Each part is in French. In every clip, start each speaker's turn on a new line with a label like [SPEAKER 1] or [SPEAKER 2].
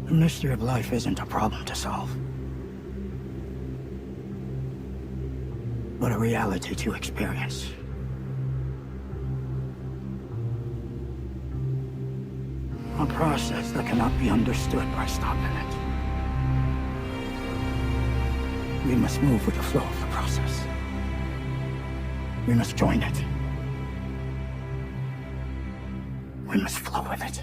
[SPEAKER 1] The mystery of life isn't a problem to solve, but a reality to experience. A process that cannot be understood by stopping it. We must move with the flow of the process. We must join it. We must flow with it.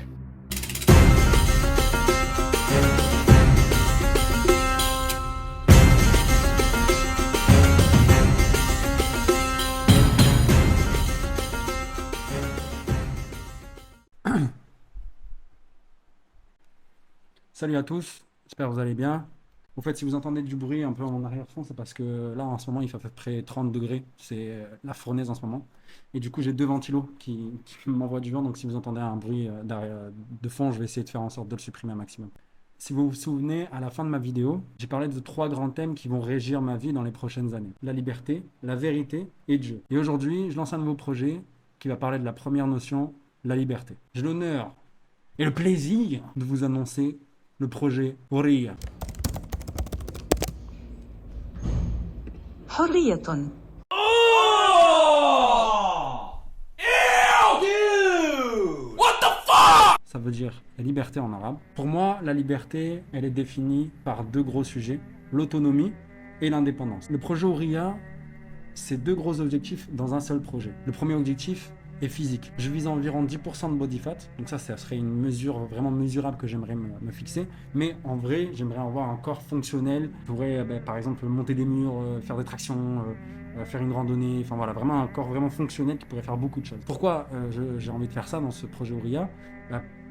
[SPEAKER 2] Salut à tous, j'espère que vous allez bien. Au fait, si vous entendez du bruit un peu en arrière-fond, c'est parce que là, en ce moment, il fait à peu près 30 degrés. C'est la fournaise en ce moment. Et du coup, j'ai deux ventilos qui m'envoient du vent. Donc, si vous entendez un bruit de fond, je vais essayer de faire en sorte de le supprimer un maximum. Si vous vous souvenez, à la fin de ma vidéo, j'ai parlé de trois grands thèmes qui vont régir ma vie dans les prochaines années. La liberté, la vérité et Dieu. Et aujourd'hui, je lance un nouveau projet qui va parler de la première notion, la liberté. J'ai l'honneur et le plaisir de vous annoncer le projet Hurriya.
[SPEAKER 3] حرية.
[SPEAKER 2] Ça veut dire la liberté en arabe. Pour moi, la liberté, elle est définie par deux gros sujets, l'autonomie et l'indépendance. Le projet Hurriya, c'est deux gros objectifs dans un seul projet. Le premier objectif est physique. Je vise environ 10% de body fat, donc ça serait une mesure vraiment mesurable que j'aimerais me fixer. Mais en vrai, j'aimerais avoir un corps fonctionnel. Je pourrais, par exemple, monter des murs, faire des tractions, faire une randonnée, enfin voilà, vraiment un corps vraiment fonctionnel qui pourrait faire beaucoup de choses. Pourquoi j'ai envie de faire ça dans ce projet Hurriya?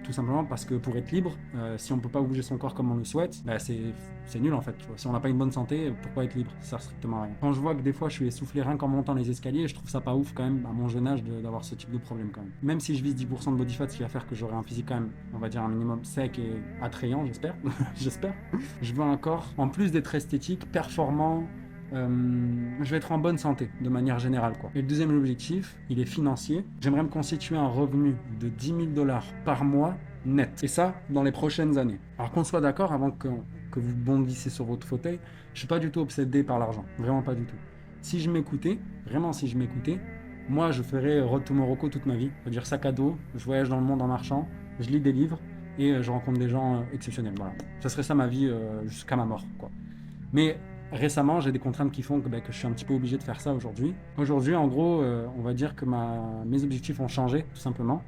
[SPEAKER 2] Tout simplement parce que pour être libre, si on ne peut pas bouger son corps comme on le souhaite, c'est nul en fait. Tu vois. Si on n'a pas une bonne santé, pourquoi être libre? Ça sert strictement à rien. Quand je vois que des fois je suis essoufflé rien qu'en montant les escaliers, je trouve ça pas ouf quand même à mon jeune âge d'avoir ce type de problème quand même. Même si je vise 10% de body fat, ce qui va faire que j'aurai un physique quand même, on va dire un minimum sec et attrayant, j'espère. J'espère. Je veux un corps, en plus d'être esthétique, performant. Je vais être en bonne santé de manière générale quoi. Et le deuxième objectif, il est financier. J'aimerais me constituer un revenu de 10 000 $ par mois net. Et ça, dans les prochaines années. Alors qu'on soit d'accord, avant que vous bondissiez sur votre fauteuil, je suis pas du tout obsédé par l'argent. Vraiment pas du tout. Si je m'écoutais, vraiment si je m'écoutais, moi je ferais Road to Morocco toute ma vie. C'est-à-dire sac à dos, je voyage dans le monde en marchant, je lis des livres et je rencontre des gens exceptionnels. Voilà. Ça serait ça ma vie jusqu'à ma mort quoi. Mais récemment, j'ai des contraintes qui font que je suis un petit peu obligé de faire ça aujourd'hui. Aujourd'hui, en gros, on va dire que mes objectifs ont changé, tout simplement.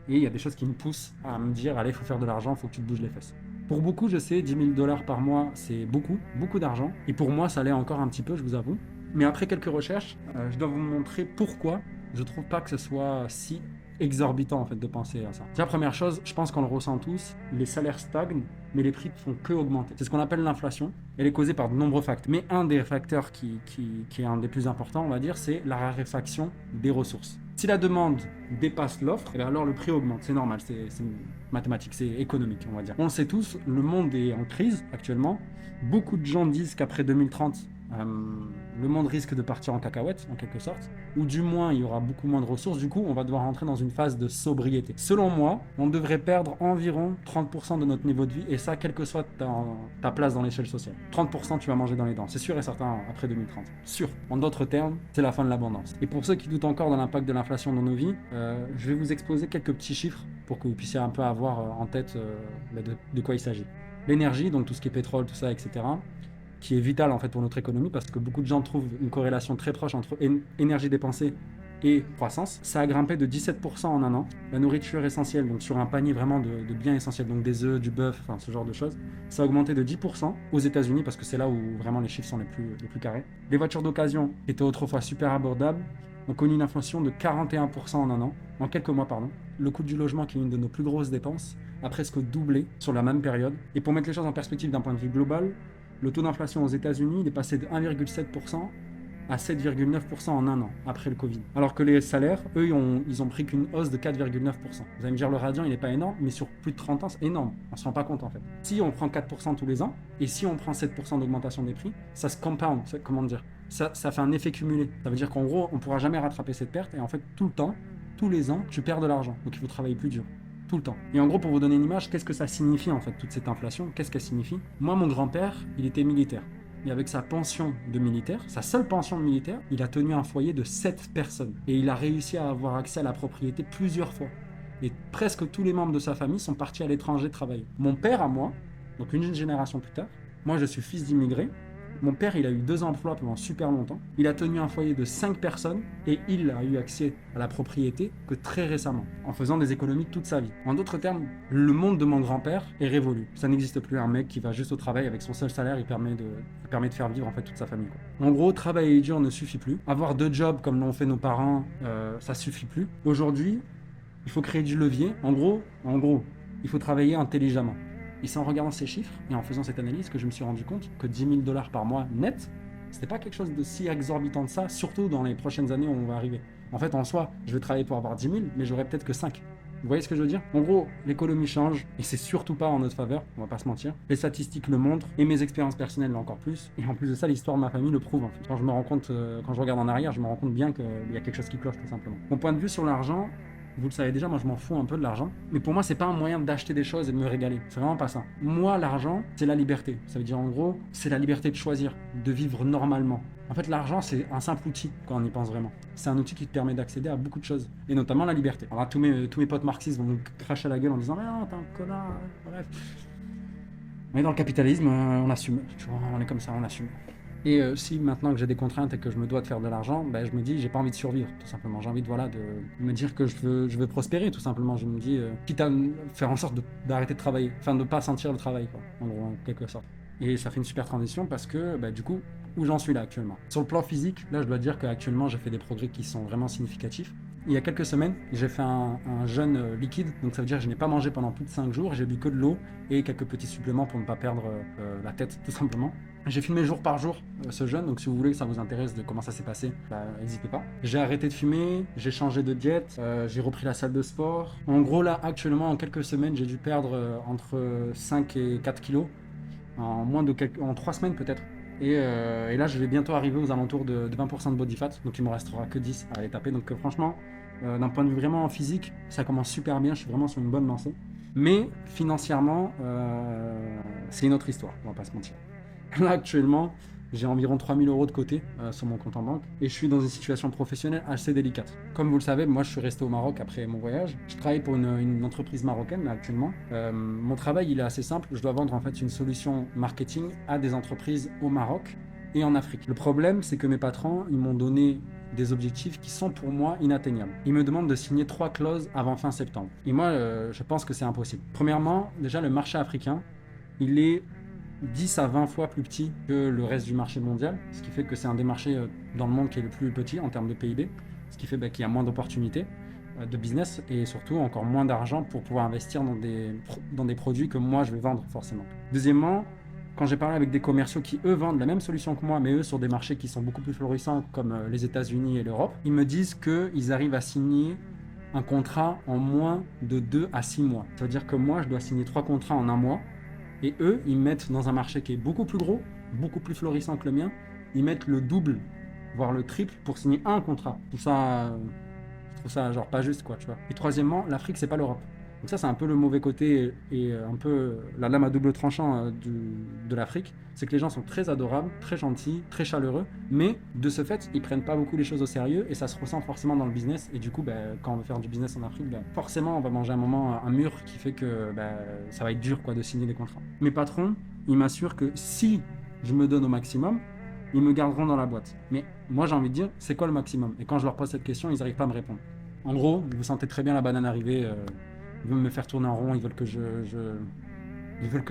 [SPEAKER 2] Et il y a des choses qui me poussent à me dire, allez, il faut faire de l'argent, il faut que tu te bouges les fesses. Pour beaucoup, je sais, 10 000 $ par mois, c'est beaucoup, beaucoup d'argent. Et pour moi, ça l'est encore un petit peu, je vous avoue. Mais après quelques recherches, je dois vous montrer pourquoi je trouve pas que ce soit si exorbitant en fait de penser à ça. Déjà, première chose, je pense qu'on le ressent tous, les salaires stagnent, mais les prix ne font que augmenter. C'est ce qu'on appelle l'inflation. Elle est causée par de nombreux facteurs. Mais un des facteurs qui est un des plus importants, on va dire, c'est la raréfaction des ressources. Si la demande dépasse l'offre, alors le prix augmente. C'est normal, c'est mathématique, c'est économique, on va dire. On le sait tous, le monde est en crise actuellement. Beaucoup de gens disent qu'après 2030, le monde risque de partir en cacahuète, en quelque sorte, ou du moins il y aura beaucoup moins de ressources, du coup on va devoir rentrer dans une phase de sobriété. Selon moi, on devrait perdre environ 30% de notre niveau de vie, et ça quelle que soit ta place dans l'échelle sociale. 30% tu vas manger dans les dents, c'est sûr et certain après 2030. Sûr. En d'autres termes, c'est la fin de l'abondance. Et pour ceux qui doutent encore de l'impact de l'inflation dans nos vies, je vais vous exposer quelques petits chiffres pour que vous puissiez un peu avoir en tête de quoi il s'agit. L'énergie, donc tout ce qui est pétrole, tout ça, etc., qui est vital en fait pour notre économie parce que beaucoup de gens trouvent une corrélation très proche entre énergie dépensée et croissance. Ça a grimpé de 17% en un an. La nourriture essentielle, donc sur un panier vraiment de biens essentiels, donc des œufs, du bœuf, enfin ce genre de choses, ça a augmenté de 10% aux États-Unis parce que c'est là où vraiment les chiffres sont les plus carrés. Les voitures d'occasion qui étaient autrefois super abordables ont connu une inflation de 41% en un an, en quelques mois pardon. Le coût du logement, qui est une de nos plus grosses dépenses, a presque doublé sur la même période. Et pour mettre les choses en perspective d'un point de vue global, le taux d'inflation aux États-Unis il est passé de 1,7% à 7,9% en un an, après le Covid. Alors que les salaires, eux, ils ont pris qu'une hausse de 4,9%. Vous allez me dire, le radian, il n'est pas énorme, mais sur plus de 30 ans, c'est énorme. On ne se rend pas compte, en fait. Si on prend 4% tous les ans, et si on prend 7% d'augmentation des prix, ça se compound, comment dire, ça fait un effet cumulé. Ça veut dire qu'en gros, on ne pourra jamais rattraper cette perte, et en fait, tout le temps, tous les ans, tu perds de l'argent. Donc il faut travailler plus dur. tout le temps. Et en gros, pour vous donner une image, qu'est-ce que ça signifie en fait, toute cette inflation? Qu'est-ce qu'elle signifie? Moi, mon grand-père, il était militaire. Et avec sa pension de militaire, sa seule pension de militaire, il a tenu un foyer de 7 personnes. Et il a réussi à avoir accès à la propriété plusieurs fois. Et presque tous les membres de sa famille sont partis à l'étranger travailler. Mon père à moi, donc une génération plus tard, moi je suis fils d'immigrés. Mon père, il a eu 2 emplois pendant super longtemps. Il a tenu un foyer de 5 personnes et il a eu accès à la propriété que très récemment, en faisant des économies toute sa vie. En d'autres termes, le monde de mon grand-père est révolu. Ça n'existe plus un mec qui va juste au travail avec son seul salaire, il permet de faire vivre en fait toute sa famille, quoi. En gros, travailler dur ne suffit plus. Avoir 2 jobs comme l'ont fait nos parents, ça suffit plus. Aujourd'hui, il faut créer du levier. En gros, il faut travailler intelligemment. Et c'est en regardant ces chiffres et en faisant cette analyse que je me suis rendu compte que 10 000 $ par mois net, c'était pas quelque chose de si exorbitant de ça, surtout dans les prochaines années où on va arriver. En fait, en soi, je vais travailler pour avoir 10 000, mais j'aurai peut-être que 5. Vous voyez ce que je veux dire? En gros, l'économie change et c'est surtout pas en notre faveur, on va pas se mentir. Les statistiques le montrent et mes expériences personnelles encore plus. Et en plus de ça, l'histoire de ma famille le prouve en fait. Quand je regarde en arrière, je me rends compte bien qu'il y a quelque chose qui cloche tout simplement. Mon point de vue sur l'argent, vous le savez déjà, moi je m'en fous un peu de l'argent. Mais pour moi, c'est pas un moyen d'acheter des choses et de me régaler. C'est vraiment pas ça. Moi, l'argent, c'est la liberté. Ça veut dire en gros, c'est la liberté de choisir, de vivre normalement. En fait, l'argent, c'est un simple outil quand on y pense vraiment. C'est un outil qui te permet d'accéder à beaucoup de choses. Et notamment la liberté. Alors tous mes potes marxistes vont nous cracher à la gueule en disant « Mais non, t'es un connard, bref. » On est dans le capitalisme, on assume. Tu vois, on est comme ça, on assume. Et si maintenant que j'ai des contraintes et que je me dois de faire de l'argent, je me dis j'ai pas envie de survivre tout simplement. J'ai envie de me dire que je veux prospérer tout simplement. Je me dis quitte à faire en sorte d'arrêter de travailler, enfin de pas sentir le travail quoi, en gros en quelque sorte. Et ça fait une super transition parce que du coup où j'en suis là actuellement. Sur le plan physique, là je dois dire qu'actuellement j'ai fait des progrès qui sont vraiment significatifs. Il y a quelques semaines, j'ai fait un jeûne liquide, donc ça veut dire que je n'ai pas mangé pendant plus de 5 jours, j'ai bu que de l'eau et quelques petits suppléments pour ne pas perdre la tête tout simplement. J'ai filmé jour par jour ce jeûne, donc si vous voulez que ça vous intéresse de comment ça s'est passé, n'hésitez pas. J'ai arrêté de fumer, j'ai changé de diète, j'ai repris la salle de sport. En gros là, actuellement, en quelques semaines, j'ai dû perdre entre 5 et 4 kilos, en 3 semaines peut-être. Et là, je vais bientôt arriver aux alentours de 20% de body fat, donc il me restera que 10 à aller taper. Donc franchement, d'un point de vue vraiment physique, ça commence super bien, je suis vraiment sur une bonne lancée. Mais financièrement, c'est une autre histoire, on va pas se mentir. Là, actuellement, j'ai environ 3 000 € de côté sur mon compte en banque et je suis dans une situation professionnelle assez délicate. Comme vous le savez, moi je suis resté au Maroc après mon voyage. Je travaille pour une entreprise marocaine là, actuellement. Mon travail il est assez simple, je dois vendre en fait une solution marketing à des entreprises au Maroc et en Afrique. Le problème c'est que mes patrons ils m'ont donné des objectifs qui sont pour moi inatteignables. Ils me demandent de signer 3 clauses avant fin septembre. Et moi je pense que c'est impossible. Premièrement, déjà le marché africain, il est 10 à 20 fois plus petit que le reste du marché mondial, ce qui fait que c'est un des marchés dans le monde qui est le plus petit en termes de PIB, ce qui fait qu'il y a moins d'opportunités de business et surtout encore moins d'argent pour pouvoir investir dans des produits que moi je vais vendre forcément. Deuxièmement, quand j'ai parlé avec des commerciaux qui eux vendent la même solution que moi, mais eux sur des marchés qui sont beaucoup plus florissants comme les États-Unis et l'Europe, ils me disent qu'ils arrivent à signer un contrat en moins de 2 à 6 mois. Ça veut dire que moi je dois signer 3 contrats en 1 mois. Et eux, ils mettent dans un marché qui est beaucoup plus gros, beaucoup plus florissant que le mien, ils mettent le double, voire le triple pour signer un contrat. Tout ça, je trouve ça genre pas juste quoi, tu vois. Et troisièmement, l'Afrique, c'est pas l'Europe. Donc ça, c'est un peu le mauvais côté et un peu la lame à double tranchant de l'Afrique. C'est que les gens sont très adorables, très gentils, très chaleureux, mais de ce fait, ils prennent pas beaucoup les choses au sérieux et ça se ressent forcément dans le business. Et du coup, quand on veut faire du business en Afrique, forcément, on va manger à un moment un mur qui fait que ça va être dur quoi, de signer des contrats. Mes patrons, ils m'assurent que si je me donne au maximum, ils me garderont dans la boîte. Mais moi, j'ai envie de dire, c'est quoi le maximum? Et quand je leur pose cette question, ils n'arrivent pas à me répondre. En gros, vous sentez très bien la banane arriver. Ils veulent me faire tourner en rond, ils veulent que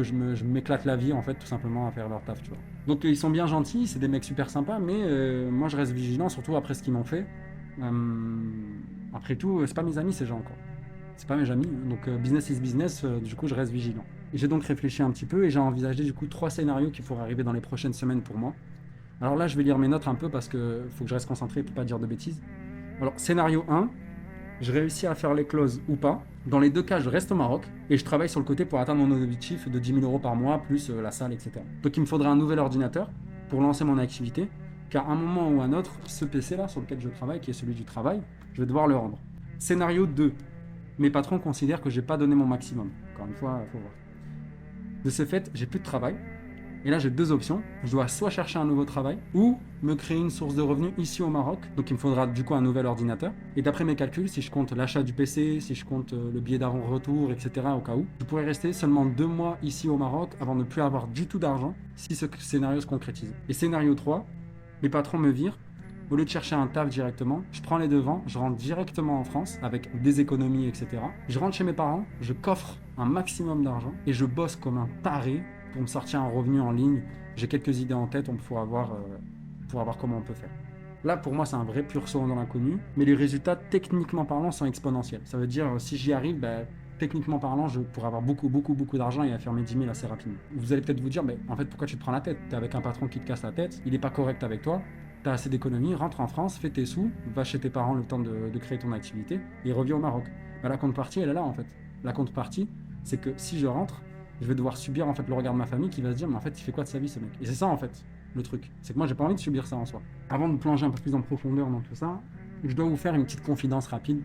[SPEAKER 2] je m'éclate la vie en fait tout simplement à faire leur taf, tu vois. Donc ils sont bien gentils, c'est des mecs super sympas, mais moi je reste vigilant, surtout après ce qu'ils m'ont fait. Après tout, c'est pas mes amis ces gens quoi. C'est pas mes amis, donc business is business, du coup je reste vigilant. Et j'ai donc réfléchi un petit peu et j'ai envisagé du coup 3 scénarios qui pourraient arriver dans les prochaines semaines pour moi. Alors là je vais lire mes notes un peu parce que faut que je reste concentré pour pas dire de bêtises. Alors scénario 1, je réussis à faire les clauses ou pas. Dans les 2 cas, je reste au Maroc et je travaille sur le côté pour atteindre mon objectif de 10 000 € par mois, plus la salle, etc. Donc il me faudra un nouvel ordinateur pour lancer mon activité, car à un moment ou à un autre, ce PC là sur lequel je travaille, qui est celui du travail, je vais devoir le rendre. Scénario 2, mes patrons considèrent que j'ai pas donné mon maximum. Encore une fois, il faut voir. De ce fait, j'ai plus de travail. Et là, j'ai deux options. Je dois soit chercher un nouveau travail ou me créer une source de revenus ici au Maroc. Donc, il me faudra du coup un nouvel ordinateur. Et d'après mes calculs, si je compte l'achat du PC, si je compte le billet d'avant-retour, etc., au cas où, je pourrais rester seulement 2 mois ici au Maroc avant de ne plus avoir du tout d'argent si ce scénario se concrétise. Et scénario 3, les patrons me virent. Au lieu de chercher un taf directement, je prends les devants, je rentre directement en France avec des économies, etc. Je rentre chez mes parents, je coffre un maximum d'argent et je bosse comme un taré pour me sortir un revenu en ligne. J'ai quelques idées en tête, on pourra voir comment on peut faire. Là, pour moi, c'est un vrai pur saut dans l'inconnu, mais les résultats, techniquement parlant, sont exponentiels. Ça veut dire, si j'y arrive, techniquement parlant, je pourrais avoir beaucoup d'argent et faire mes 10 000 assez rapidement. Vous allez peut-être vous dire, en fait, pourquoi tu te prends la tête? T'es avec un patron qui te casse la tête, il n'est pas correct avec toi, t'as assez d'économies, rentre en France, fais tes sous, va chez tes parents le temps de créer ton activité et reviens au Maroc. La contrepartie, elle est là, en fait. La contrepartie, c'est que si je rentre, je vais devoir subir en fait le regard de ma famille qui va se dire mais en fait il fait quoi de sa vie ce mec? Et c'est ça en fait le truc, c'est que moi j'ai pas envie de subir ça en soi. Avant de plonger un peu plus en profondeur dans tout ça, je dois vous faire une petite confidence rapide.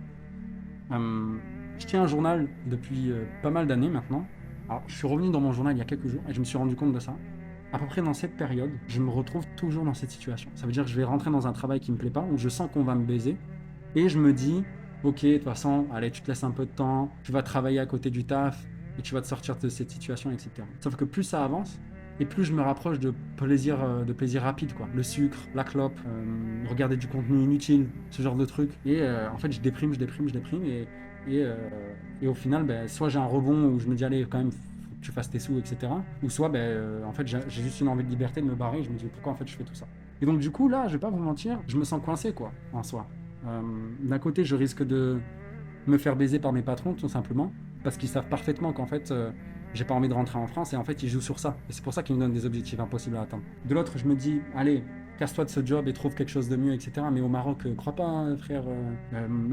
[SPEAKER 2] Je tiens un journal depuis pas mal d'années maintenant. Alors je suis revenu dans mon journal il y a quelques jours et je me suis rendu compte de ça. À peu près dans cette période, je me retrouve toujours dans cette situation. Ça veut dire que je vais rentrer dans un travail qui me plaît pas, où je sens qu'on va me baiser et je me dis ok, de toute façon, allez, tu te laisses un peu de temps, tu vas travailler à côté du taf et tu vas te sortir de cette situation, etc. Sauf que plus ça avance, et plus je me rapproche de plaisir rapide, quoi. Le sucre, la clope, regarder du contenu inutile, ce genre de trucs. Et en fait, je déprime, et au final, soit j'ai un rebond où je me dis, allez, quand même, faut que tu fasses tes sous, etc. Ou soit, en fait, j'ai juste une envie de liberté de me barrer, et je me dis, pourquoi en fait je fais tout ça? Et donc, du coup, là, je vais pas vous mentir, je me sens coincé, quoi, en soi. D'un côté, je risque de me faire baiser par mes patrons, tout simplement, parce qu'ils savent parfaitement qu'en fait, j'ai pas envie de rentrer en France, et en fait, ils jouent sur ça. Et c'est pour ça qu'ils me donnent des objectifs impossibles à atteindre. De l'autre, je me dis, allez, casse-toi de ce job et trouve quelque chose de mieux, etc. Mais au Maroc, crois pas, hein, frère.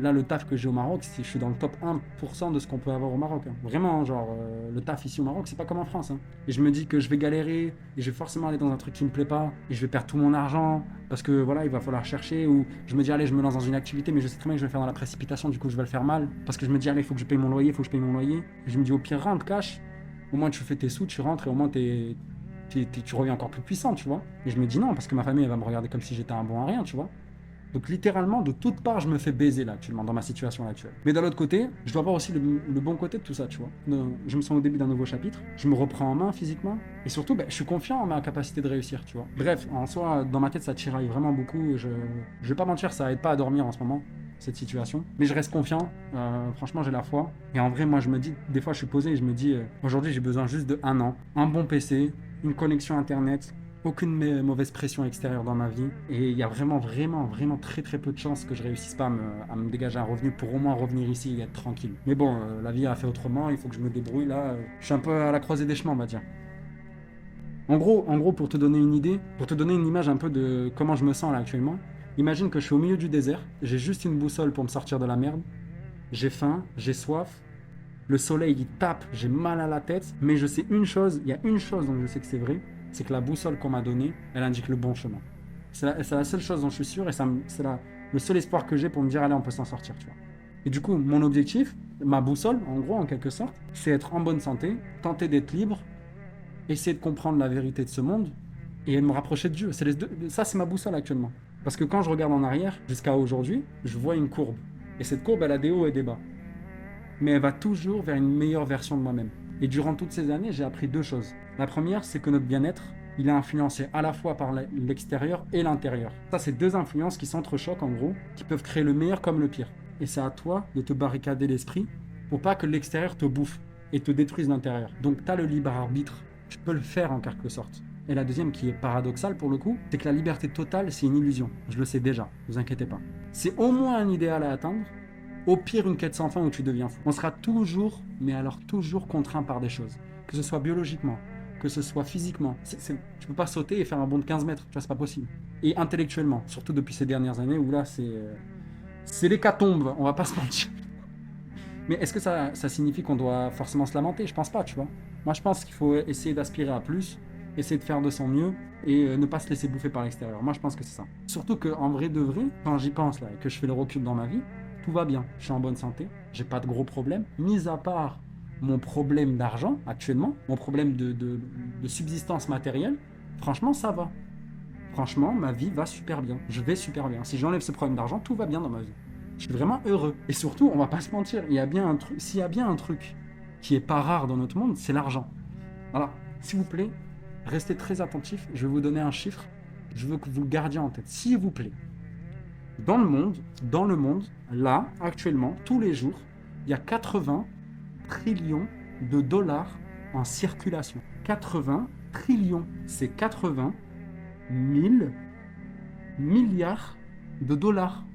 [SPEAKER 2] Là, le taf que j'ai au Maroc, je suis dans le top 1% de ce qu'on peut avoir au Maroc. Hein. Vraiment, genre, le taf ici au Maroc, c'est pas comme en France. Hein. Et je me dis que je vais galérer, et je vais forcément aller dans un truc qui me plaît pas, et je vais perdre tout mon argent, parce que voilà, il va falloir chercher, ou je me dis, allez, je me lance dans une activité, mais je sais très bien que je vais le faire dans la précipitation, du coup, je vais le faire mal, parce que je me dis, allez, il faut que je paye mon loyer, Et je me dis, au pire, rentre, cash, au moins tu fais tes sous, tu rentres, et au moins tu reviens encore plus puissant, tu vois. Et je me dis non, parce que ma famille, elle va me regarder comme si j'étais un bon à rien, tu vois. Donc littéralement, de toutes parts, je me fais baiser là, actuellement, dans ma situation actuelle. Mais d'un autre côté, je dois voir aussi le bon côté de tout ça, tu vois. Je me sens au début d'un nouveau chapitre, je me reprends en main physiquement, et surtout, je suis confiant en ma capacité de réussir, tu vois. Bref, en soi, dans ma tête, ça tiraille vraiment beaucoup. Je vais pas mentir, ça aide pas à dormir en ce moment, cette situation. Mais je reste confiant, franchement, j'ai la foi. Et en vrai, moi, je me dis, des fois, je suis posé et je me dis, aujourd'hui, j'ai besoin juste de 1 an, un bon PC, une connexion internet, aucune mauvaise pression extérieure dans ma vie, et il y a vraiment très peu de chances que je réussisse pas à me dégager un revenu pour au moins revenir ici et être tranquille. Mais bon, la vie a fait autrement, il faut que je me débrouille là, je suis un peu à la croisée des chemins, on va dire. En gros, pour te donner une idée, pour te donner une image un peu de comment je me sens là actuellement, imagine que je suis au milieu du désert, j'ai juste une boussole pour me sortir de la merde, j'ai faim, j'ai soif, le soleil il tape, j'ai mal à la tête, mais je sais une chose, il y a une chose dont je sais que c'est vrai, c'est que la boussole qu'on m'a donnée, elle indique le bon chemin. C'est la seule chose dont je suis sûr, et c'est le seul espoir que j'ai pour me dire, allez, on peut s'en sortir, tu vois. Et du coup, mon objectif, ma boussole, en gros, en quelque sorte, c'est être en bonne santé, tenter d'être libre, essayer de comprendre la vérité de ce monde, et me rapprocher de Dieu. Ça, c'est ma boussole actuellement. Parce que quand je regarde en arrière, jusqu'à aujourd'hui, je vois une courbe. Et cette courbe, elle a des hauts et des bas. Mais elle va toujours vers une meilleure version de moi-même. Et durant toutes ces années, j'ai appris 2 choses. La première, c'est que notre bien-être, il est influencé à la fois par l'extérieur et l'intérieur. Ça, c'est 2 influences qui s'entrechoquent en gros, qui peuvent créer le meilleur comme le pire. Et c'est à toi de te barricader l'esprit pour pas que l'extérieur te bouffe et te détruise l'intérieur. Donc tu as le libre arbitre, tu peux le faire en quelque sorte. Et la deuxième, qui est paradoxale pour le coup, c'est que la liberté totale, c'est une illusion. Je le sais déjà, ne vous inquiétez pas. C'est au moins un idéal à atteindre, au pire une quête sans fin où tu deviens fou. On sera toujours, mais alors toujours contraint par des choses. Que ce soit biologiquement, que ce soit physiquement. Tu peux pas sauter et faire un bond de 15 mètres, tu vois, c'est pas possible. Et intellectuellement, surtout depuis ces dernières années où là, c'est l'hécatombe, on va pas se mentir. Mais est-ce que ça signifie qu'on doit forcément se lamenter? Je pense pas, tu vois. Moi, je pense qu'il faut essayer d'aspirer à plus, essayer de faire de son mieux et ne pas se laisser bouffer par l'extérieur. Moi, je pense que c'est ça. Surtout qu'en vrai de vrai, quand j'y pense là et que je fais le recul dans ma vie, tout va bien. Je suis en bonne santé, j'ai pas de gros problèmes. Mis à part mon problème d'argent actuellement, mon problème de subsistance matérielle, franchement, ça va. Franchement, ma vie va super bien. Je vais super bien. Si j'enlève ce problème d'argent, tout va bien dans ma vie. Je suis vraiment heureux. Et surtout, on va pas se mentir, il y a bien un truc, s'il y a bien un truc qui est pas rare dans notre monde, c'est l'argent. Alors, s'il vous plaît, restez très attentifs. Je vais vous donner un chiffre. Je veux que vous le gardiez en tête. S'il vous plaît. Dans le monde, là, actuellement, tous les jours, il y a 80 trillions de dollars en circulation. 80 trillions. C'est 80 000 milliards de dollars.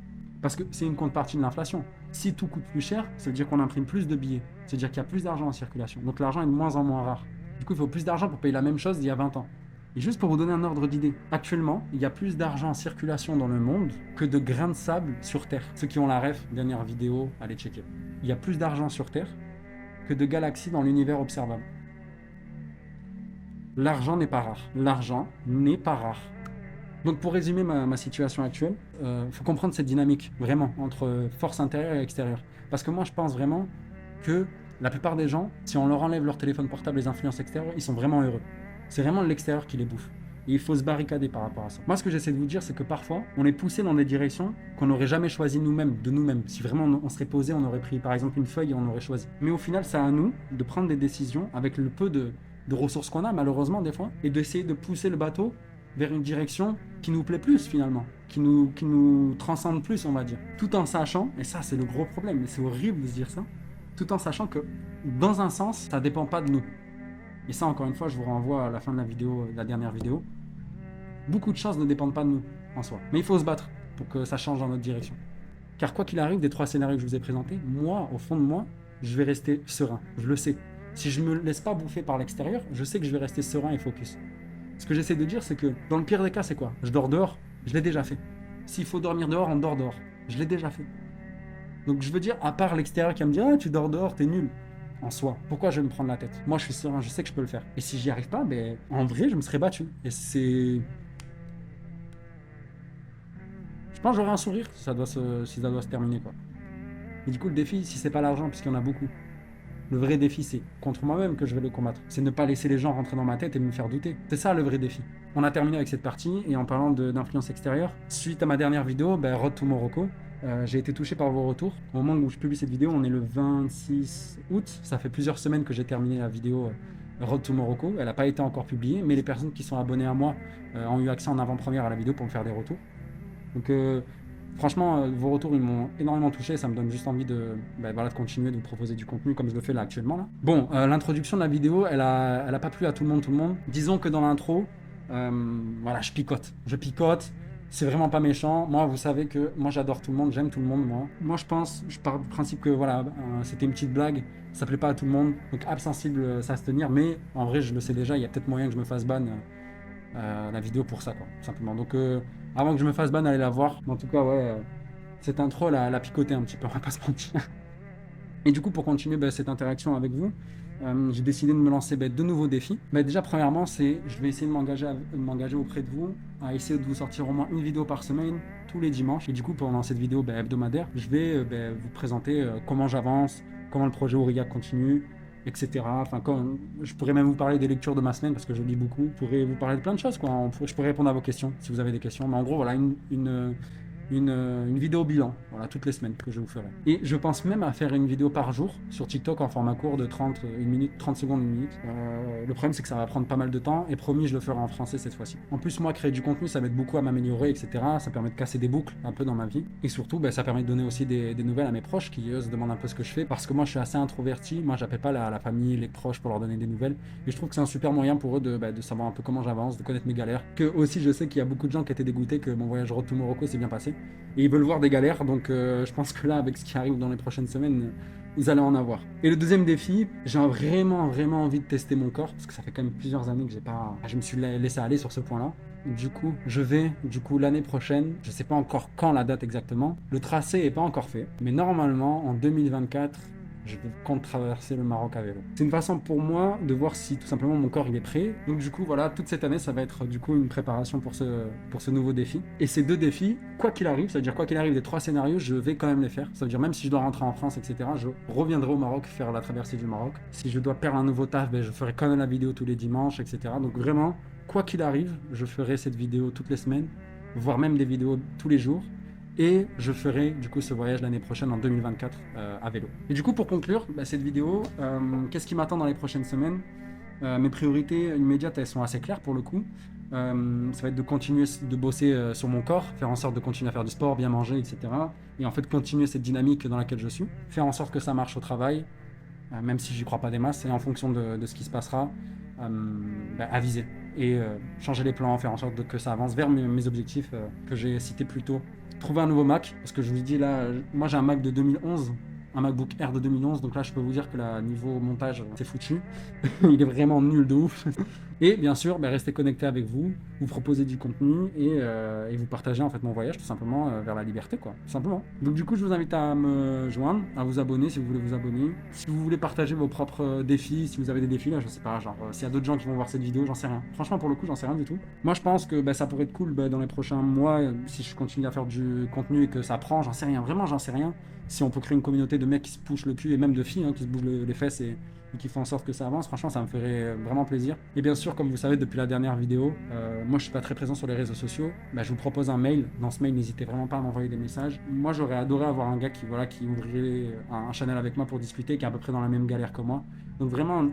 [SPEAKER 2] Parce que c'est une contrepartie de l'inflation. Si tout coûte plus cher, ça veut dire qu'on imprime plus de billets. Ça veut dire qu'il y a plus d'argent en circulation. Donc l'argent est de moins en moins rare. Du coup, il faut plus d'argent pour payer la même chose d'il y a 20 ans. Et juste pour vous donner un ordre d'idée, actuellement, il y a plus d'argent en circulation dans le monde que de grains de sable sur Terre. Ceux qui ont la ref, dernière vidéo, allez checker. Il y a plus d'argent sur Terre que de galaxies dans l'univers observable. L'argent n'est pas rare. L'argent n'est pas rare. Donc pour résumer ma situation actuelle, faut comprendre cette dynamique, vraiment, entre force intérieure et extérieure. Parce que moi, je pense vraiment que la plupart des gens, si on leur enlève leur téléphone portable, les influences extérieures, ils sont vraiment heureux. C'est vraiment l'extérieur qui les bouffe. Et il faut se barricader par rapport à ça. Moi, ce que j'essaie de vous dire, c'est que parfois, on est poussé dans des directions qu'on n'aurait jamais choisies nous-mêmes, de nous-mêmes. Si vraiment on serait posé, on aurait pris par exemple une feuille et on aurait choisi. Mais au final, c'est à nous de prendre des décisions avec le peu de ressources qu'on a, malheureusement, des fois, et d'essayer de pousser le bateau vers une direction qui nous plaît plus, finalement, qui nous transcende plus, on va dire. Tout en sachant, et ça, c'est le gros problème, et c'est horrible de se dire ça, tout en sachant que, dans un sens, ça ne dépend pas de nous. Et ça, encore une fois, je vous renvoie à la fin de la vidéo, la dernière vidéo. Beaucoup de choses ne dépendent pas de nous, en soi. Mais il faut se battre pour que ça change dans notre direction. Car quoi qu'il arrive, des 3 scénarios que je vous ai présentés, moi, au fond de moi, je vais rester serein. Je le sais. Si je ne me laisse pas bouffer par l'extérieur, je sais que je vais rester serein et focus. Ce que j'essaie de dire, c'est que, dans le pire des cas, c'est quoi? Je dors dehors, je l'ai déjà fait. S'il faut dormir dehors, on dort dehors. Je l'ai déjà fait. Donc je veux dire, à part l'extérieur qui va me dire « Ah, tu dors dehors, t'es nul ». En soi, pourquoi je vais me prendre la tête? Moi, je suis serein, je sais que je peux le faire. Et si j'y arrive pas, ben, en vrai, je me serais battu. Et c'est... Je pense que j'aurai un sourire si ça doit se terminer, quoi. Et du coup, le défi, si c'est pas l'argent, puisqu'il y en a beaucoup, le vrai défi, c'est contre moi-même que je vais le combattre. C'est ne pas laisser les gens rentrer dans ma tête et me faire douter. C'est ça le vrai défi. On a terminé avec cette partie, et en parlant d'influence extérieure, suite à ma dernière vidéo, Road to Morocco, j'ai été touché par vos retours. Au moment où je publie cette vidéo, on est le 26 août. Ça fait plusieurs semaines que j'ai terminé la vidéo Road to Morocco. Elle n'a pas été encore publiée, mais les personnes qui sont abonnées à moi ont eu accès en avant-première à la vidéo pour me faire des retours. Donc franchement, vos retours, ils m'ont énormément touché. Ça me donne juste envie de continuer de vous proposer du contenu comme je le fais là actuellement. Là. Bon, l'introduction de la vidéo, elle a pas plu à tout le monde. Disons que dans l'intro, voilà, je picote. C'est vraiment pas méchant. Moi, vous savez que moi, j'adore tout le monde, j'aime tout le monde, moi. Moi, je pars du principe que voilà, c'était une petite blague, ça plaît pas à tout le monde. Donc, absensible, ça va se tenir. Mais en vrai, je le sais déjà, il y a peut-être moyen que je me fasse ban la vidéo pour ça, quoi, tout simplement. Donc, avant que je me fasse ban, allez la voir. En tout cas, ouais, cette intro, elle a picoté un petit peu, on va pas se mentir. Et du coup, pour continuer cette interaction avec vous, j'ai décidé de me lancer de nouveaux défis. Déjà, premièrement, je vais essayer de m'engager auprès de vous, à essayer de vous sortir au moins une vidéo par semaine, tous les dimanches. Et du coup, pendant cette vidéo hebdomadaire, je vais vous présenter comment j'avance, comment le projet Aurillac continue, etc. Enfin, je pourrais même vous parler des lectures de ma semaine, parce que je lis beaucoup. Je pourrais vous parler de plein de choses, quoi. Je pourrais répondre à vos questions, si vous avez des questions. Mais en gros, voilà, une vidéo bilan, voilà, toutes les semaines que je vous ferai. Et je pense même à faire une vidéo par jour sur TikTok en format court de 30 secondes, 1 minute. Le problème, c'est que ça va prendre pas mal de temps, et promis, je le ferai en français cette fois-ci. En plus, moi, créer du contenu, ça m'aide beaucoup à m'améliorer, etc. Ça permet de casser des boucles un peu dans ma vie. Et surtout, ça permet de donner aussi des nouvelles à mes proches qui, eux, se demandent un peu ce que je fais, parce que moi, je suis assez introverti. Moi, j'appelle pas la famille, les proches pour leur donner des nouvelles. Et je trouve que c'est un super moyen pour eux de savoir un peu comment j'avance, de connaître mes galères. Que aussi, je sais qu'il y a beaucoup de gens qui étaient dégoûtés que mon voyage Road to Morocco s'est bien passé. Et ils veulent voir des galères, donc je pense que là, avec ce qui arrive dans les prochaines semaines, vous allez en avoir. Et le deuxième défi, j'ai vraiment envie de tester mon corps, parce que ça fait quand même plusieurs années que je me suis laissé aller sur ce point-là. Du coup, l'année prochaine, je sais pas encore quand la date exactement, le tracé est pas encore fait, mais normalement, en 2024, je compte traverser le Maroc à vélo. C'est une façon pour moi de voir si tout simplement mon corps il est prêt. Donc du coup voilà, toute cette année ça va être du coup une préparation pour ce nouveau défi. Et ces 2 défis, quoi qu'il arrive, ça veut dire quoi qu'il arrive des 3 scénarios, je vais quand même les faire. Ça veut dire même si je dois rentrer en France, etc., je reviendrai au Maroc faire la traversée du Maroc. Si je dois perdre un nouveau taf, ben, je ferai quand même la vidéo tous les dimanches, etc. Donc vraiment, quoi qu'il arrive, je ferai cette vidéo toutes les semaines, voire même des vidéos tous les jours. Et je ferai du coup ce voyage l'année prochaine en 2024 à vélo. Et du coup pour conclure cette vidéo, qu'est-ce qui m'attend dans les prochaines semaines? Mes priorités immédiates elles sont assez claires pour le coup. Ça va être de continuer de bosser sur mon corps, faire en sorte de continuer à faire du sport, bien manger, etc. Et en fait continuer cette dynamique dans laquelle je suis, faire en sorte que ça marche au travail, même si j'y crois pas des masses, et en fonction de ce qui se passera, aviser et changer les plans, faire en sorte que ça avance vers mes objectifs que j'ai cités plus tôt. Trouver un nouveau Mac, parce que je vous dis là, moi j'ai un Mac de 2011, un MacBook Air de 2011, donc là je peux vous dire que là, niveau montage, c'est foutu. Il est vraiment nul de ouf. Et bien sûr, restez connectés avec vous proposer du contenu et vous partager en fait mon voyage tout simplement vers la liberté, quoi, tout simplement. Donc du coup, je vous invite à me joindre, à vous abonner si vous voulez vous abonner. Si vous voulez partager vos propres défis, si vous avez des défis là, je sais pas, genre s'il y a d'autres gens qui vont voir cette vidéo, j'en sais rien. Franchement, pour le coup, j'en sais rien du tout. Moi, je pense que ça pourrait être cool dans les prochains mois, si je continue à faire du contenu et que ça prend, j'en sais rien, vraiment, j'en sais rien. Si on peut créer une communauté de mecs qui se poussent le cul et même de filles qui se bougent les fesses et qui font en sorte que ça avance, franchement ça me ferait vraiment plaisir. Et bien sûr, comme vous savez depuis la dernière vidéo, moi je suis pas très présent sur les réseaux sociaux, je vous propose un mail. Dans ce mail, n'hésitez vraiment pas à m'envoyer des messages. Moi j'aurais adoré avoir un gars qui ouvrirait un channel avec moi pour discuter, qui est à peu près dans la même galère que moi. Donc vraiment,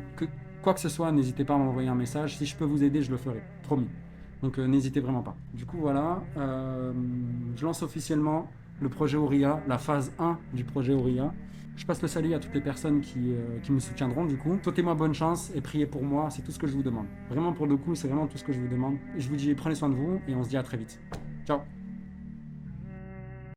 [SPEAKER 2] quoi que ce soit, n'hésitez pas à m'envoyer un message. Si je peux vous aider, je le ferai, promis. Donc n'hésitez vraiment pas. Du coup voilà, je lance officiellement le projet Ouria, la phase 1 du projet Ouria. Je passe le salut à toutes les personnes qui me soutiendront du coup. Souhaitez-moi bonne chance et priez pour moi, c'est tout ce que je vous demande. Vraiment pour le coup, c'est vraiment tout ce que je vous demande. Et je vous dis prenez soin de vous et on se dit à très vite. Ciao.